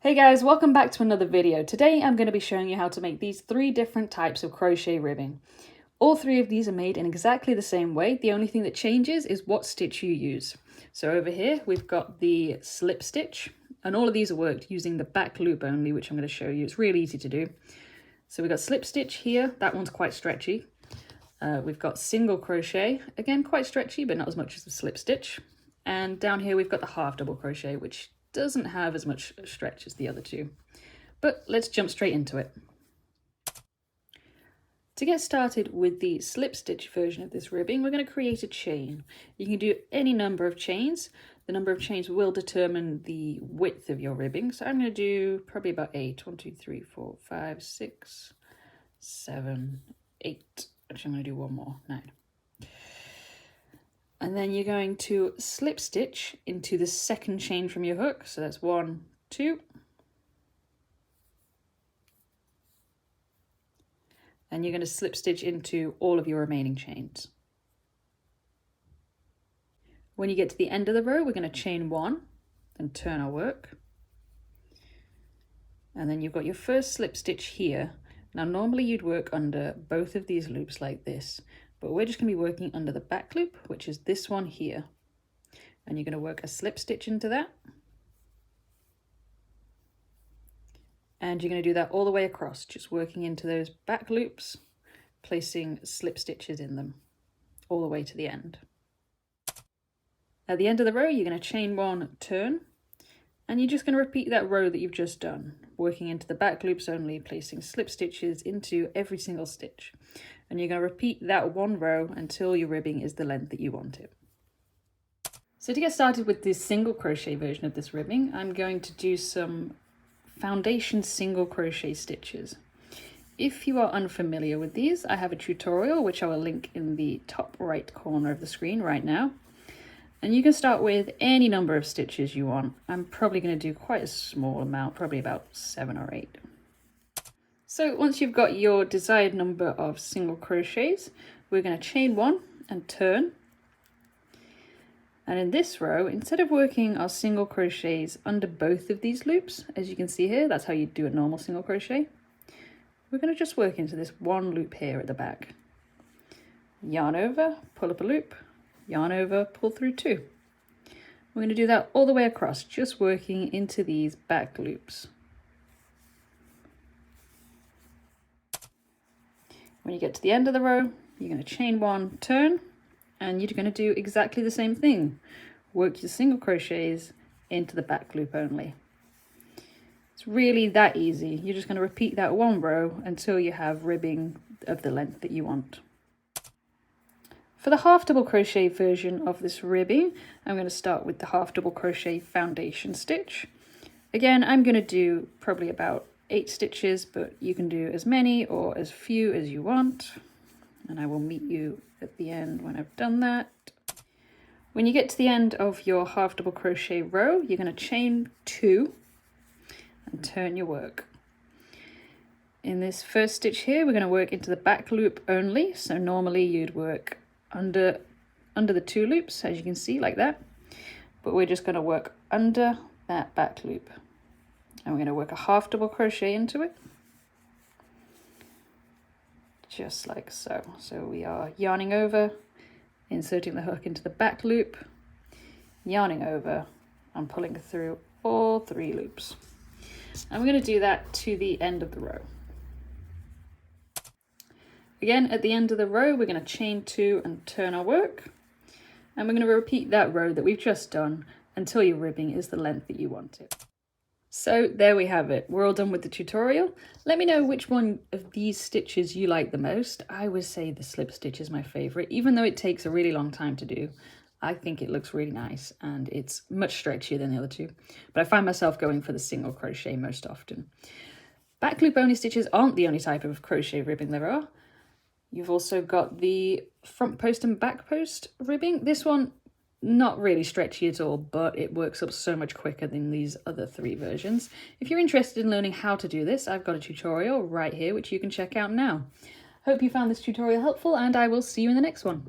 Hey guys, welcome back to another video. Today I'm going to be showing you how to make these 3 different types of crochet ribbing. All 3 of these are made in exactly the same way. The only thing that changes is what stitch you use. So over here we've got the slip stitch, and all of these are worked using the back loop only, which I'm going to show you. It's really easy to do. So we've got slip stitch here, that one's quite stretchy. We've got single crochet, again quite stretchy but not as much as the slip stitch. And down here we've got the half double crochet, which doesn't have as much stretch as the other 2. But let's jump straight into it. To get started with the slip stitch version of this ribbing, we're going to create a chain. You can do any number of chains. The number of chains will determine the width of your ribbing. So I'm going to do probably about 8. 1, 2, 3, 4, 5, 6, 7, 8. Actually, I'm going to do one more, 9. And then you're going to slip stitch into the second chain from your hook. So that's 1, 2. And you're going to slip stitch into all of your remaining chains. When you get to the end of the row, we're going to chain 1 and turn our work. And then you've got your first slip stitch here. Now normally you'd work under both of these loops like this, but we're just going to be working under the back loop, which is this one here. And you're going to work a slip stitch into that. And you're going to do that all the way across, just working into those back loops, placing slip stitches in them all the way to the end. At the end of the row, you're going to chain 1, turn, and you're just going to repeat that row that you've just done, working into the back loops only, placing slip stitches into every single stitch. And you're going to repeat that one row until your ribbing is the length that you want it. So to get started with this single crochet version of this ribbing, I'm going to do some foundation single crochet stitches. If you are unfamiliar with these, I have a tutorial which I will link in the top right corner of the screen right now. And you can start with any number of stitches you want. I'm probably going to do quite a small amount, probably about 7 or 8. So once you've got your desired number of single crochets, we're going to chain 1 and turn. And in this row, instead of working our single crochets under both of these loops, as you can see here, that's how you do a normal single crochet, we're going to just work into this one loop here at the back. Yarn over, pull up a loop, yarn over, pull through 2. We're going to do that all the way across, just working into these back loops. When you get to the end of the row, you're going to chain 1, turn, and you're going to do exactly the same thing. Work your single crochets into the back loop only. It's really that easy. You're just going to repeat that one row until you have ribbing of the length that you want. For the half double crochet version of this ribbing, I'm going to start with the half double crochet foundation stitch. Again, I'm going to do probably about 8 stitches, but you can do as many or as few as you want. And I will meet you at the end when I've done that. When you get to the end of your half double crochet row, you're going to chain 2 and turn your work. In this first stitch here, we're going to work into the back loop only. So normally you'd work under the 2 loops, as you can see, like that. But we're just going to work under that back loop. And we're going to work a half double crochet into it. Just like so. So we are yarning over, inserting the hook into the back loop, yarning over, and pulling through all 3 loops. And we're going to do that to the end of the row. Again, at the end of the row, we're going to chain 2 and turn our work. And we're going to repeat that row that we've just done until your ribbing is the length that you want it. So there we have it. We're all done with the tutorial. Let me know which one of these stitches you like the most. I would say the slip stitch is my favorite, even though it takes a really long time to do. I think it looks really nice and it's much stretchier than the other 2. But I find myself going for the single crochet most often. Back loop only stitches aren't the only type of crochet ribbing there are. You've also got the front post and back post ribbing. This one, not really stretchy at all, but it works up so much quicker than these other 3 versions. If you're interested in learning how to do this, I've got a tutorial right here which you can check out now. Hope you found this tutorial helpful, and I will see you in the next one.